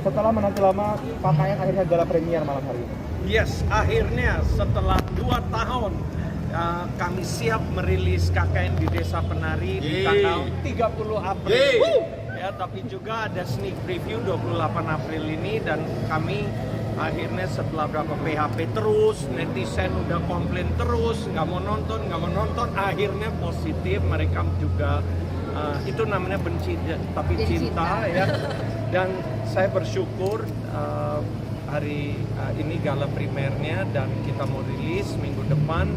setelah menanti lama KKN akhirnya gala premier malam hari ini. Yes, akhirnya setelah 2 tahun kami siap merilis KKN di Desa Penari di tanggal 30 April. Ya, tapi juga ada sneak preview 28 April ini, dan kami akhirnya setelah berapa PHP terus, netizen udah komplain terus, nggak mau nonton, akhirnya positif, mereka juga itu namanya benci tapi cinta ya. Dan saya bersyukur hari ini gala primernya dan kita mau rilis minggu depan.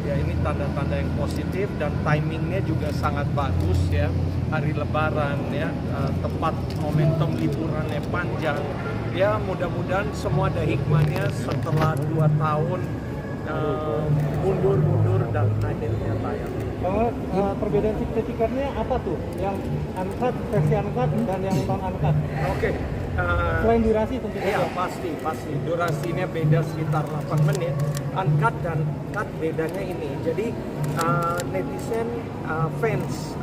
Ya, ini tanda-tanda yang positif dan timingnya juga sangat bagus ya, hari Lebaran ya, tepat momentum liburannya panjang ya. Mudah-mudahan semua ada hikmahnya setelah 2 tahun mundur dan akhirnya tayang. Perbedaan signifikannya apa tuh? Yang uncut, versi uncut dan yang non uncut? Oke. Selain durasi tentu saja. Iya, pasti. Durasinya beda sekitar 8 menit. Uncut dan cut bedanya ini. Jadi netizen fans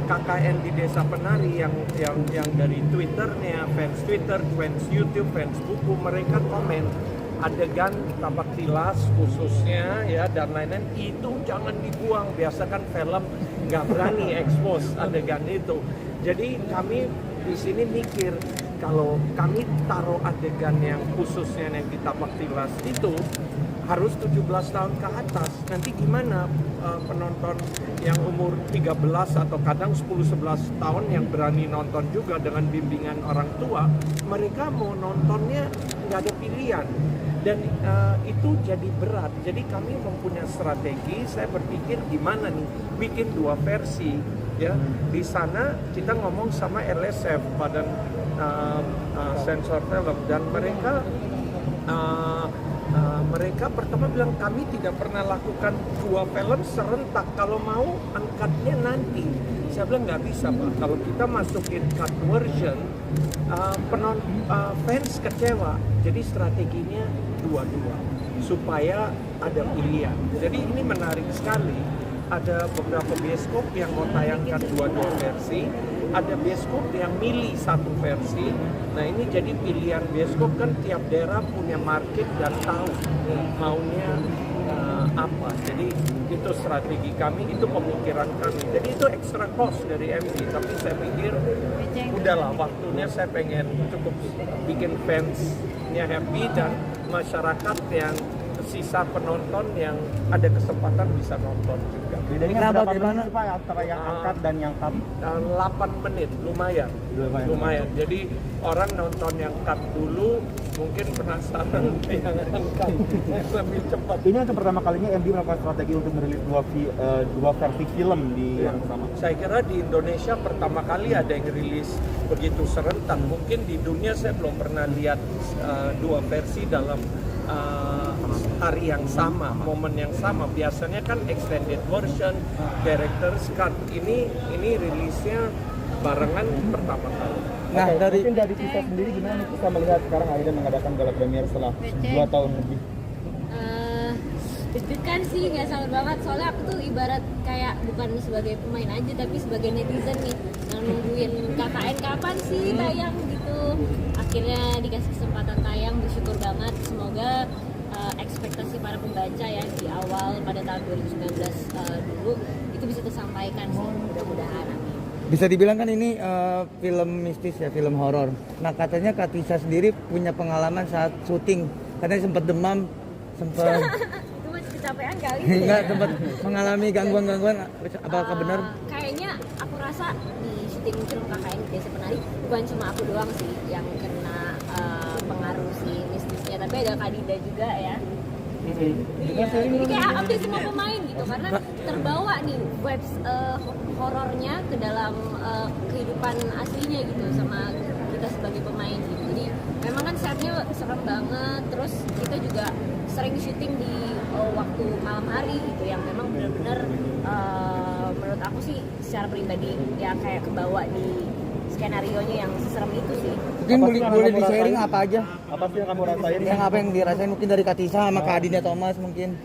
KKN di Desa Penari yang dari Twitternya, fans Twitter, fans YouTube, fans buku, mereka komen adegan tapak tilas khususnya ya dan lain-lain itu jangan dibuang. Biasa kan film nggak berani expose adegan itu. Jadi kami di sini mikir kalau kami taruh adegan yang khususnya yang di tapak tilas itu harus 17 tahun ke atas. Nanti gimana penonton yang umur 13 atau kadang 10-11 tahun yang berani nonton juga dengan bimbingan orang tua, mereka mau nontonnya nggak ada pilihan. Dan itu jadi berat. Jadi kami mempunyai strategi. Saya berpikir gimana nih bikin 2 versi ya. Di sana kita ngomong sama LSF, Badan Sensor Film, dan mereka pertama bilang kami tidak pernah lakukan 2 film serentak, kalau mau angkatnya nanti. Saya bilang nggak bisa Pak, kalau kita masukin cut version fans kecewa. Jadi strateginya 2-2 supaya ada pilihan. Jadi ini menarik sekali. Ada beberapa bioskop yang mau tayangkan 2 versi, ada bioskop yang milih 1 versi. Nah ini jadi pilihan bioskop, kan tiap daerah punya market dan tahu maunya apa. Jadi itu strategi kami, itu pemikiran kami. Jadi itu extra cost dari MC, tapi saya pikir udahlah waktunya, saya pengen cukup bikin fansnya happy dan masyarakat yang sisa penonton yang ada kesempatan bisa nonton juga. Bedanya berapa menit sih Pak antara yang angkat dan yang cut? 8 menit, lumayan. Jadi orang nonton yang cut dulu mungkin penasaran yang angkat lebih cepat. Ini untuk pertama kalinya MD melakukan strategi untuk merilis 2 versi film di yang sama. Saya kira di Indonesia pertama kali ada yang rilis begitu serentak. Mungkin di dunia saya belum pernah lihat 2 versi dalam hari yang sama, momen yang sama. Biasanya kan extended version, director's cut. Ini rilisnya barengan pertama kali. Nah, mungkin dari kita sendiri gimana kita melihat sekarang akhirnya mengadakan gala premier setelah 2 tahun lebih? Deg-degan sih, nggak sabar banget. Soalnya aku tuh ibarat kayak bukan sebagai pemain aja, tapi sebagai netizen nih yang nungguin KKN kapan sih tayang gitu. Akhirnya dikasih kesempatan tayang, bersyukur banget. Semoga ekspektasi para pembaca ya di awal pada tahun 2019 dulu itu bisa tersampaikan sih, mudah-mudahan. Bisa dibilang kan ini film mistis ya, film horor. Nah katanya Kak Tisa sendiri punya pengalaman saat syuting, katanya sempat demam, sempat Itu masih kecapean kali. enggak, sempat mengalami gangguan-gangguan. Apakah benar? Kayaknya aku rasa di syuting film KKN di Desa Penari bukan cuma aku doang sih yang kena pengaruh si mistisnya, tapi ada Kak Dinda juga ya. Iya, jadi kayak hampir semua pemain gitu, karena terbawa nih vibes horornya ke dalam kehidupan aslinya gitu sama kita sebagai pemain gitu. Jadi memang kan setnya serem banget, terus kita juga sering syuting di waktu malam hari gitu yang memang benar-benar menurut aku sih secara pribadi ya kayak kebawa di skenarionya yang serem itu sih. Mungkin boleh di-sharing apa aja? Apa sih yang kamu rasain? Yang apa yang dirasain mungkin dari Kak Tisa sama Kak Adinda Thomas mungkin?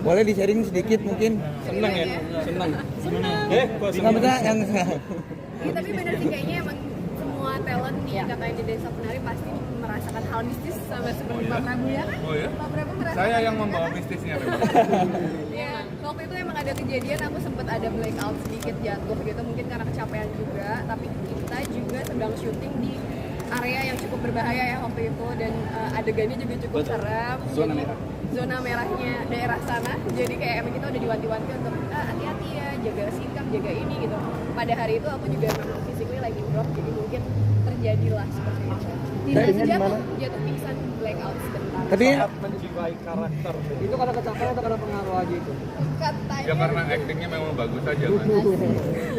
Boleh di-sharing sedikit mungkin? Senang ya? Senang. Senang. Nggak bisa yang Ya, tapi bener sih kayaknya emang talent nih katanya di Desa Penari pasti merasakan hal mistis sama seperti Pak Prabu ya kan? Oh ya? Pak Prabu merasakan. Saya yang membawa mistisnya. Iya, waktu itu emang ada kejadian aku sempat ada blackout sedikit jatuh gitu mungkin karena kecapean juga, tapi kita juga sedang syuting di area yang cukup berbahaya ya waktu itu dan adegannya juga cukup seram. Zona merah. Zona merahnya daerah sana, jadi kayak emang kita udah diwanti-wanti untuk hati-hati ya, jaga sikap, jaga ini gitu. Pada hari itu aku juga memang physically lagi drop, jadi mungkin terjadilah seperti itu. Tidak jatuh pingsan, blackout sebentar. Tapi Sangat menjiwai karakter. Itu karena kecapean atau karena pengaruh aja itu? Katanya Ya karena actingnya memang bagus aja kan.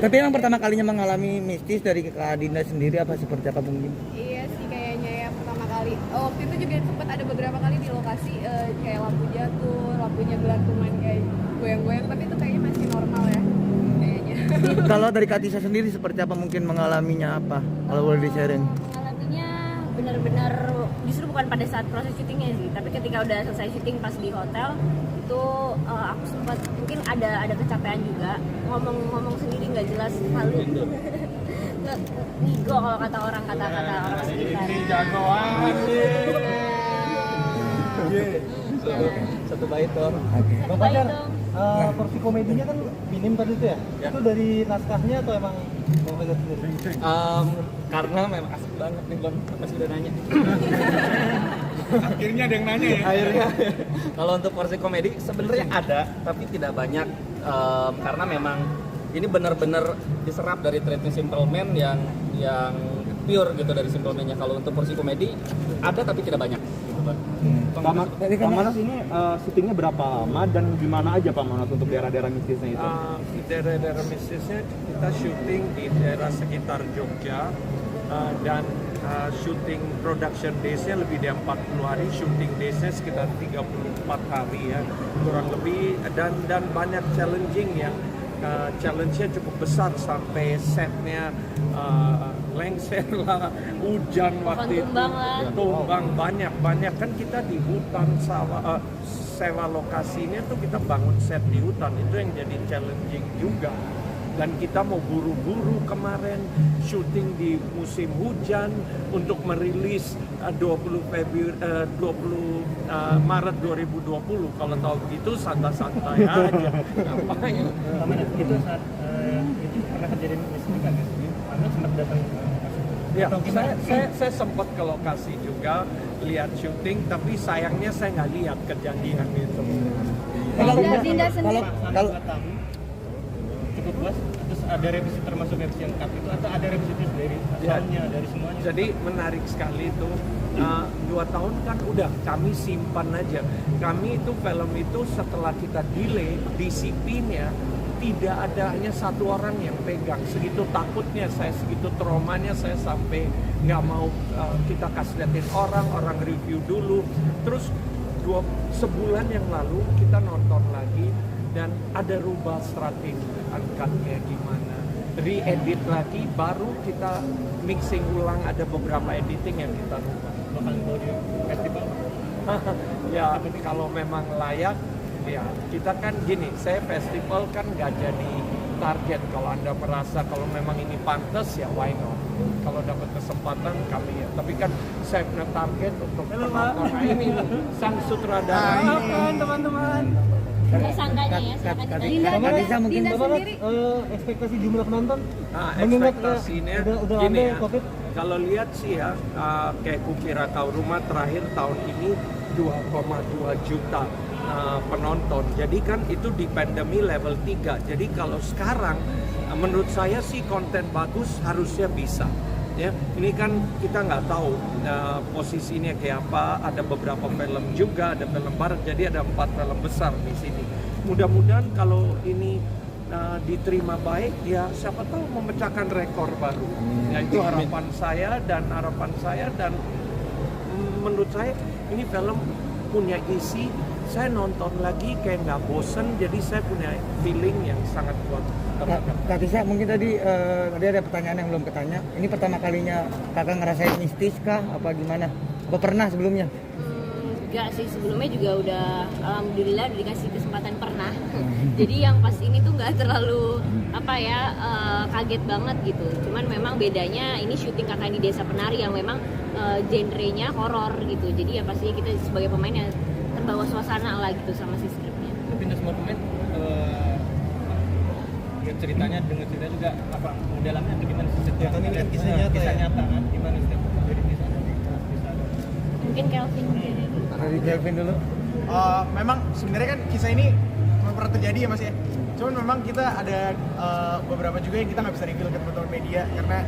tapi emang pertama kalinya mengalami mistis dari Kak Dinda sendiri apa seperti apa mungkin? iya sih kayaknya ya pertama kali. Waktu itu juga sempat ada beberapa kali di lokasi kayak lampu jatuh, lampunya gelantungan kayak goyang-goyang, tapi itu kayaknya masih normal ya kayaknya. Kalau dari Kak Tisa sendiri seperti apa mungkin mengalaminya apa? Kalau boleh di-sharing. Mengalaminya benar-benar justru bukan pada saat proses syutingnya sih, tapi ketika udah selesai syuting pas di hotel itu aku sempat mungkin ada kecapean juga, ngomong sendiri nggak jelas lalu ngigo kalau kata orang sekitar. jagoan. Satu bait dong. Bang Baik Fajar, dong. porsi komedinya kan minim tadi itu ya? Itu dari naskahnya atau emang Bang Fajar sendiri? Karena memang asik banget nih Bang, masih udah nanya. Akhirnya ada yang nanya ya. Akhirnya kalau untuk porsi komedi sebenarnya ada tapi tidak banyak, karena memang ini benar-benar diserap dari Treatment Simple Man yang pure gitu dari Simple Man-nya. Kalau untuk porsi komedi ada tapi tidak banyak gitu, Bang. Pak Manas ini syutingnya berapa lama dan di mana aja Pak Manas untuk daerah-daerah mistisnya itu? Di daerah-daerah mistisnya kita syuting di daerah sekitar Jogja, dan syuting production days-nya lebih dari 40 hari, syuting days-nya sekitar 34 hari ya kurang lebih, dan banyak challenging yang challenge-nya cukup besar sampai setnya lengser lah, hujan waktu itu, tumbang lah. tumbang banyak kan kita di hutan sawah, sewa lokasinya tuh kita bangun set di hutan, itu yang jadi challenging juga. Dan kita mau buru-buru kemarin syuting di musim hujan untuk merilis 20 Maret 2020. Kalau tahu gitu santai-santai aja. Ngapain? Pak Manas, itu saat itu pernah kejadian mistis kan? Anda sempat datang Ya, saya sempat ke lokasi juga lihat syuting, tapi sayangnya saya nggak lihat kejadian itu. Dinda sendiri. Kalau cukup puas, terus ada revisi termasuk revisi yang cut itu atau ada revisi dari soundnya, dari semuanya? Jadi menarik sekali itu. 2 tahun kan udah kami simpan aja. Kami itu film itu setelah kita delay DCP-nya tidak ada hanya satu orang yang pegang. Segitu takutnya saya, segitu traumanya saya sampai nggak mau kita kasih liatin orang review dulu. Terus sebulan yang lalu kita nonton lagi dan ada rubah strategi angkatnya gimana, re-edit lagi, baru kita mixing ulang, ada beberapa editing yang kita rubah. Bakal mau di festival? Ya kalau memang layak, ya kita kan gini, saya festival kan nggak jadi target. Kalau Anda merasa kalau memang ini pantas ya why not, kalau dapat kesempatan kami ya, tapi kan saya punya target untuk penonton. Nah, ini sang sutradara teman-teman. Tersangkanya ya, silakan ditanya. Kak Tisa mungkin Dinda Bapak, sendiri. ekspektasi jumlah penonton? Nah, Mengingat ekspektasinya udah gini lama ya, COVID. kalau lihat sih ya, kayak Kukira Kau Rumah terakhir tahun ini 2,2 juta penonton. Jadi kan itu di pandemi level 3. Jadi kalau sekarang menurut saya sih konten bagus harusnya bisa. Ya, ini kan kita nggak tahu posisinya kayak apa. Ada beberapa film juga, ada film barat. Jadi ada 4 film besar di sini. Mudah-mudahan kalau ini diterima baik, ya siapa tahu memecahkan rekor baru. Ya itu harapan saya dan menurut saya ini film punya isi. Saya nonton lagi kayak nggak bosen, jadi saya punya feeling yang sangat kuat. Kak Tisa mungkin tadi ada pertanyaan yang belum ketanya. Ini pertama kalinya kakak ngerasain mistis kah? Apa gimana? Apa pernah sebelumnya? Enggak sih, sebelumnya juga udah alhamdulillah udah dikasih kesempatan pernah. Jadi yang pas ini tuh nggak terlalu kaget banget gitu. Cuman memang bedanya ini syuting Kakak Ini Desa Penari yang memang genrenya horor gitu. Jadi ya pasti kita sebagai pemain yang terbawa suasana lah gitu sama si skripnya. Tapi untuk semua pemain ya ceritanya dengan cerita juga apa modelannya atau gimana sih? Ini kan kisah nyata ya? Nyata kan? Gimana sih? Dari kisah Mungkin Kelvin Dari Kevin dulu. Memang sebenarnya kan kisah ini memang pernah terjadi ya Mas ya. Cuman memang kita ada beberapa juga yang kita nggak bisa reveal ke teman-teman media karena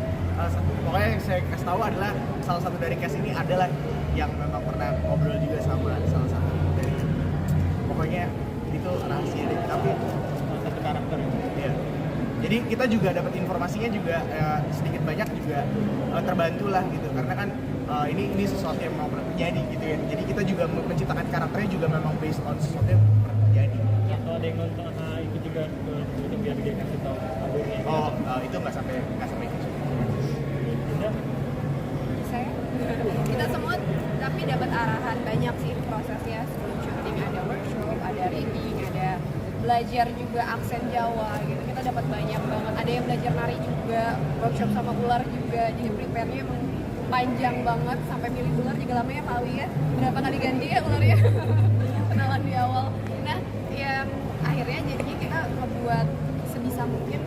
pokoknya yang saya kasih tahu adalah salah satu dari cast ini adalah yang memang pernah ngobrol juga sama salah satu dari pokoknya itu rahasia deh. Tapi salah satu karakter itu. ya. Jadi kita juga dapat informasinya juga sedikit banyak juga terbantu lah gitu karena kan ini sesuatu yang memang pernah terjadi gitu ya. Jadi kita juga menciptakan karakternya juga memang based on sesuatu yang pernah terjadi. Ya, kalau ada yang nonton itu juga itu biar dia kasih tahu alurnya. Itu nggak sampai itu. Udah. Saya kita semua tapi dapat arahan banyak sih prosesnya sebelum syuting, ada workshop, ada reading, ada belajar juga aksen Jawa gitu. Kita dapat banyak banget. Ada yang belajar nari juga, workshop sama ular juga. Jadi prepare-nya emang panjang banget sampai milih ular juga lama ya Pak Awi ya. Berapa kali ganti ya ularnya? Kenalan di awal. Nah, yang akhirnya jadinya kita ngebuat sebisa mungkin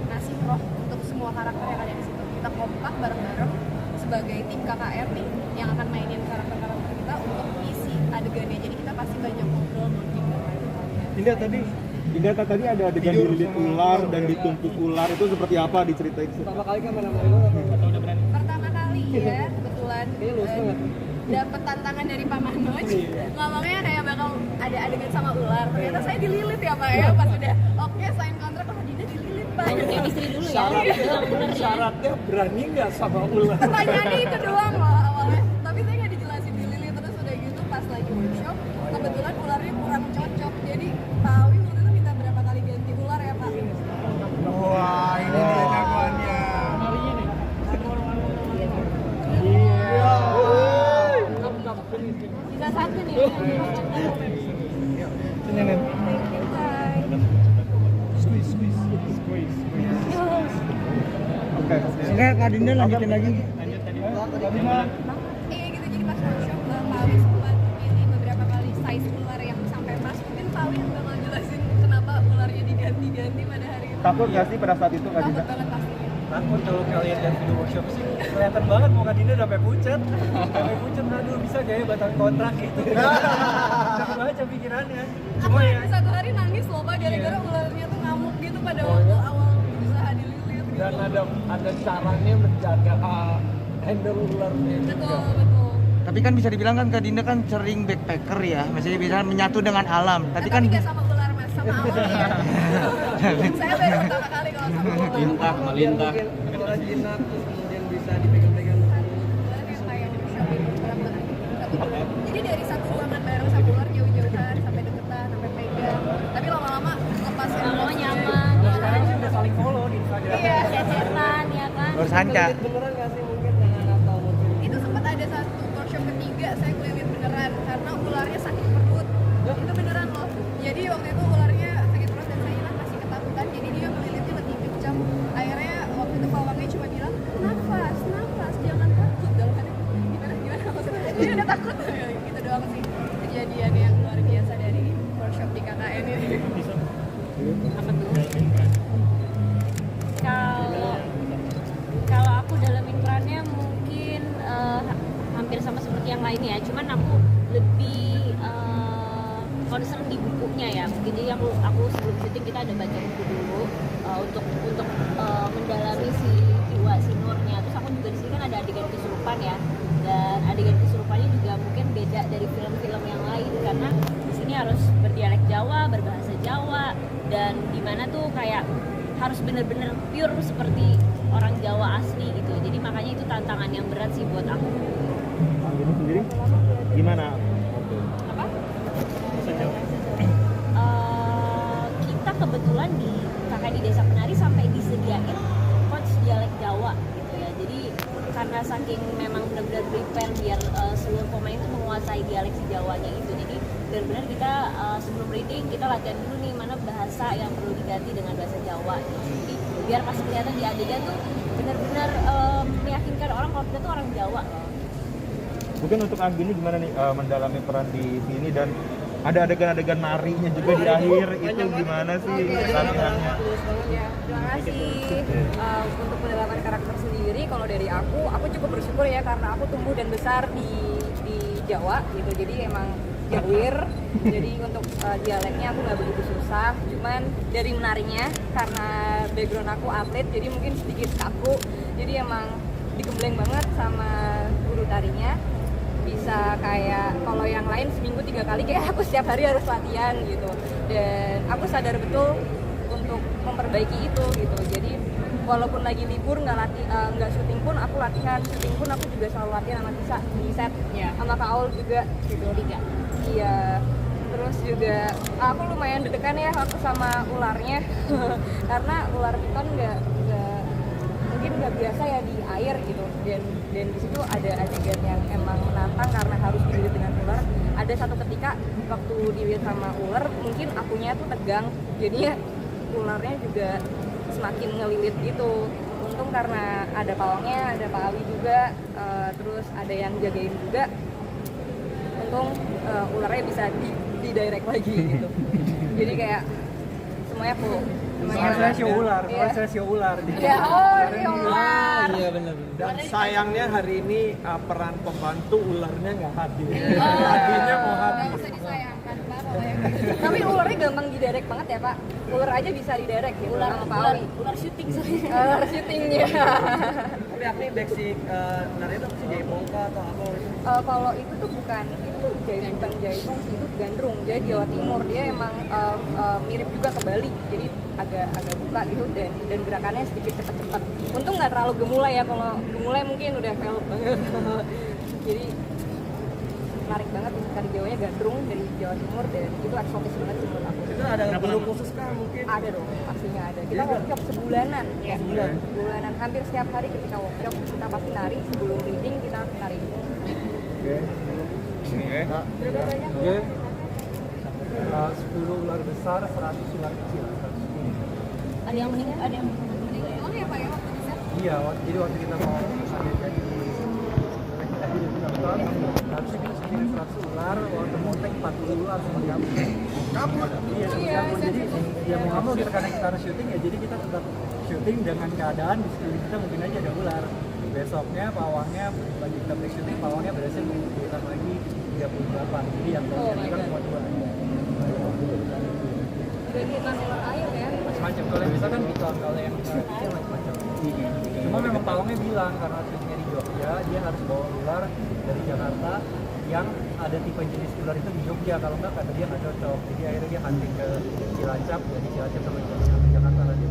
ngasih roh untuk semua karakter yang ada di situ. Kita kompak bareng-bareng sebagai tim KKR nih yang akan mainin karakter-karakter kita untuk isi adegannya. Jadi kita pasti banyak ngobrol nonton. Indah tadi ada adegan dililit ular dan ditumpuk ular, itu seperti apa diceritain? Pertama kali kan mana-mana atau udah berani? Pertama kali ya kebetulan dapat tantangan dari Pak Manoj. Ngomongnya kayak bakal ada adegan sama ular. Ternyata saya dililit ya Pak ya. Pas udah oke sign kontrak sama Dinda dililit Pak. banyak chemistry dulu ya. Syaratnya berani nggak sama ular? Pertanyaannya itu doang loh awalnya. Tapi saya nggak dijelasin dililit terus udah gitu pas lagi workshop kebetulan ularnya kurang cocok. Jadi Pak Awi waktu itu minta berapa kali ganti ular ya Pak? Wah, ini dia jagoannya. Marinya nih. Bisa satu nih. Oke. Sehingga Kak Dinda lanjutin lagi. Lanjut tadi. Iya gitu, jadi pas workshop Pak Awi sempat pilih beberapa kali size ular yang sampai pas. Mungkin Pak Awi yang bakal jelasin kenapa ularnya diganti-ganti pada hari itu. Takut nggak sih pada saat itu Kak Takut Dinda? banget pastinya. Takut kalau kalian lihat video workshop sih kelihatan banget mau Kak Dinda sampai pucat. Sampai pucat, aduh bisa gak ya batal kontrak gitu. Jangan baca pikirannya. Aku Cuma ya satu hari nangis loh Pak gara-gara ularnya tuh ngamuk gitu pada waktu awal berusaha dililit gitu. dan ada caranya menjaga handle ularnya juga. Betul. Tapi kan bisa dibilang kan Kak Dinda kan sering backpacker ya, maksudnya bisa menyatu dengan alam. Tapi kan nggak sama ular mas, sama awan ya. Saya baru pertama kali kalau sama ular. melintah. Ular jinak terus kemudian bisa dipegang-pegang. Ular yang kayak workshop itu berat-berat. Jadi dari satu ruangan bareng sama ular jauh-jauhan sampai deketan, sampai pegang. Tapi lama-lama lepas ya. Lama-lama nyaman. Sekarang sih udah saling follow di Instagram. Iya. Cecetan ya kan. bersanca. Beneran nggak sih mungkin dengan atau mungkin Itu sempat ada satu workshop ketiga saya kelilit beneran karena ularnya sakit perut. Itu beneran loh. Jadi waktu itu ularnya sakit perut dan saya masih ketakutan. Jadi dia melilitnya lebih kencang. Akhirnya waktu itu pawangnya cuma bilang nafas, jangan takut. Dalam hati gimana maksudnya? Dia udah takut. Gitu doang sih kejadian yang luar biasa dari workshop di KKN ini. Apa tuh? Kalau aku dalamin perannya mungkin hampir sama seperti yang lainnya, cuman aku lebih concern di bukunya ya. Mungkin jadi aku sebelum syuting kita ada baca buku dulu untuk mendalami si jiwa si Nurnya. Terus aku juga di sini kan ada adegan kesurupan ya, dan adegan kesurupannya juga mungkin beda dari film-film yang lain karena di sini harus berdialek Jawa, berbahasa Jawa, dan dimana tuh kayak harus bener-bener pure seperti orang Jawa asli gitu. Jadi makanya itu tantangan yang berat sih buat aku. Ini sendiri gimana? Apa? Bisa jawab. Kita kebetulan di Kakak di Desa Penari sampai disediain coach dialek Jawa gitu ya. Jadi karena saking memang benar-benar prepare biar seluruh pemain itu menguasai dialek si Jawanya itu. Jadi benar-benar kita sebelum reading kita latihan dulu nih mana bahasa yang perlu diganti dengan bahasa Jawa. Jadi biar pas kelihatan di adegan tuh benar-benar meyakinkan orang kalau kita tuh orang Jawa loh. Mungkin untuk Anggini gimana nih mendalami peran di sini dan ada adegan-adegan narinya juga di akhir itu gimana sih latihannya? Ya, terima kasih. Untuk pendalaman karakter sendiri, kalau dari aku cukup bersyukur ya karena aku tumbuh dan besar di Jawa gitu. Jadi emang Jawir. Jadi untuk dialeknya aku nggak begitu susah. Cuman dari menarinya karena background aku atlet, jadi mungkin sedikit kaku. Jadi emang digembleng banget sama guru tarinya. Bisa kayak kalau yang lain seminggu 3 kali, kayak aku setiap hari harus latihan gitu. Dan aku sadar betul untuk memperbaiki itu gitu. Jadi walaupun lagi libur nggak syuting pun aku latihan, syuting pun aku juga selalu latihan sama Tisa di set ya, sama Kak Aul juga gitu. Iya, terus juga aku lumayan deg-degan ya aku sama ularnya karena ular piton mungkin nggak biasa ya di air gitu, dan di situ ada adegan yang emang menantang karena harus dililit dengan ular. Ada satu ketika waktu dililit sama ular mungkin akunya tuh tegang, jadinya ularnya juga semakin ngelilit gitu. Untung karena ada pawangnya, ada Pak Awi juga, terus ada yang jagain juga. Untung ularnya bisa di direct lagi gitu. Jadi kayak semuanya full. Soalnya show ular, soalnya show ular. Ya, show ular. Iya benar. Dan sayangnya hari ini peran pembantu ularnya nggak hadir. Tadinya mau hadir. Nggak usah disayangkan Pak. Tapi ularnya gampang diderek banget ya Pak. Ular aja bisa diderek ya. Ular syuting soalnya. Ular syutingnya. Tapi aku basic nari itu si jaipong atau apa? Kalau itu tuh bukan jaipong sih, itu gandrung. Dia Jawa Timur, dia emang mirip juga ke Bali. Jadi agak buka gitu dan gerakannya sedikit cepat-cepat. Untung nggak terlalu gemulai ya, kalau gemulai mungkin udah velop banget. Jadi menarik banget, tari Jawanya gandrung dari Jawa Timur dan itu eksotis banget sih menurut aku. Itu ada guru khusus kah mungkin? Ada dong, pastinya ada. Kita workshop sebulanan ya. Sebulanan, hampir setiap hari ketika workshop kita pasti nari, sebelum reading kita nari. Oke. Berapa banyak? Oke. 10 ular besar, 100 ular kecil. Ada yang meninggal, ada yang meninggal. Oh ya Pak ya, waktu bisa? Iya, jadi waktu kita mau adegan di harusnya kita syuting 100 ular, waktu mau take 40 ular sama kamu. Iya, jadi ya mau nggak mau kita karena kita harus syuting ya, jadi kita tetap syuting dengan keadaan di sekeliling kita mungkin aja ada ular. Besoknya pawangnya lagi kita break syuting, pawangnya berhasil mengumpulkan lagi 38. Jadi yang kan cuma 2. Bukan ular air ya? Macam kalau yang bisa kan piton, kalau yang kecil macam-macam. Cuma memang pawangnya bilang karena syutingnya di Jogja, dia harus bawa ular dari Jakarta yang ada tipe jenis ular itu di Jogja, kalau enggak kata dia nggak cocok. Jadi akhirnya dia hunting ke Cilacap, jadi Cilacap sama Jakarta lagi.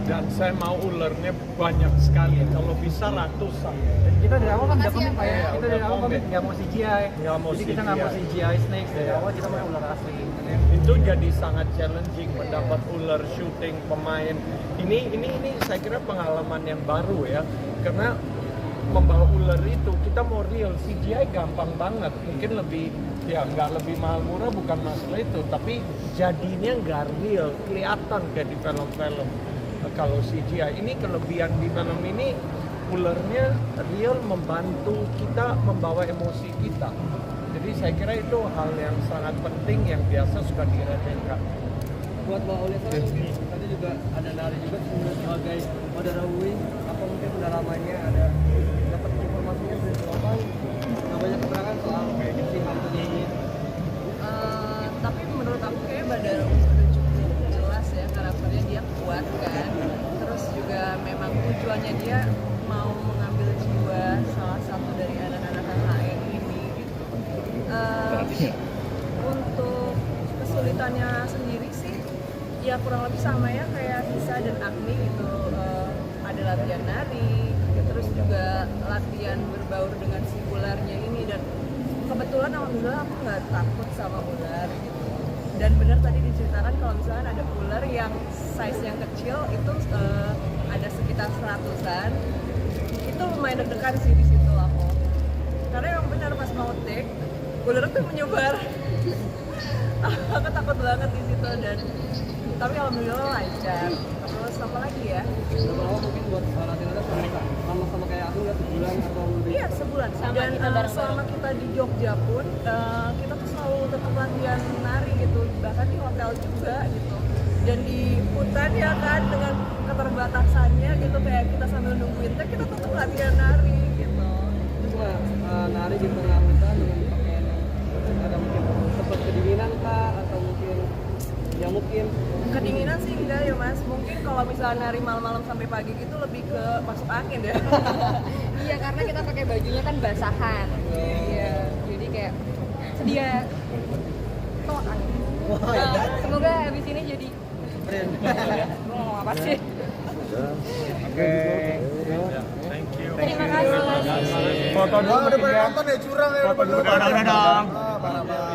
Dan saya mau ularnya banyak sekali, kalau bisa ratusan. Kita dari awal kan udah Makasih ya, komit Pak ya. Pak. Kita dari awal komit nggak mau CGI. Nggak mau Jadi kita nggak mau CGI. CGI snakes dari awal, kita mau ular asli. Itu jadi sangat challenging mendapat ular shooting pemain. Ini saya kira pengalaman yang baru ya, karena membawa ular itu kita mau real, CGI gampang banget, mungkin lebih ya nggak lebih mahal murah bukan masalah itu, tapi jadinya nggak real, kelihatan kayak di film-film. Kalau CGI ini kelebihan di film ini, ularnya real membantu kita membawa emosi kita. Jadi saya kira itu hal yang sangat penting yang biasa suka diremehkan. Buat Mbak Oleh tadi juga ada nari juga sebagai moderawi, apa mungkin pendalamannya ada dapat informasinya dari lapangan, nggak banyak keterangan soal si hantu ini. Tapi menurut aku kayaknya Badara udah cukup jelas ya, karakternya dia kuat kan, terus juga memang tujuannya dia mau mengambil jiwa salah satu dari anak-anak KKN ini gitu. Untuk kesulitannya sendiri sih ya kurang lebih sama ya kayak Hisa dan Agni gitu. Ada latihan nari, terus juga latihan berbaur dengan si ularnya ini, dan kebetulan alhamdulillah aku nggak takut sama ular gitu. Dan benar tadi diceritakan kalau misalnya ada ular yang size yang kecil itu ada sekitar 100-an, itu lumayan deg-degan sih di situ aku. Karena yang benar pas mau take, ular tuh menyebar. Aku takut banget di situ dan tapi alhamdulillah lancar. Terus apa lagi ya? Berapa mungkin buat latihannya sama kayak aku nggak sebulan atau lebih? Iya sebulan. Sama Dan kita bareng-bareng. selama kita di Jogja pun kita tuh selalu tetap latihan nari gitu, bahkan di hotel juga gitu. Dan di hutan ya kan dengan keterbatasannya gitu kayak kita sambil nungguin teh kita tetap latihan nari gitu. Itu cuma nari di tengah hutan dengan pakaian yang ada mungkin sempat kedinginan kah atau mungkin ya mungkin Kedinginan sih enggak ya mas, mungkin kalau misalnya nari malam-malam sampai pagi gitu lebih ke masuk angin ya. Iya, karena kita pakai bajunya kan basahan. Iya, jadi kayak sedia tolak angin. Semoga habis ini jadi mau ngomong apa sih? Terima kasih. Foto dulu Udah pada bertiga. nonton ya curang ya. Foto dulu. Udah dong. Parah banget.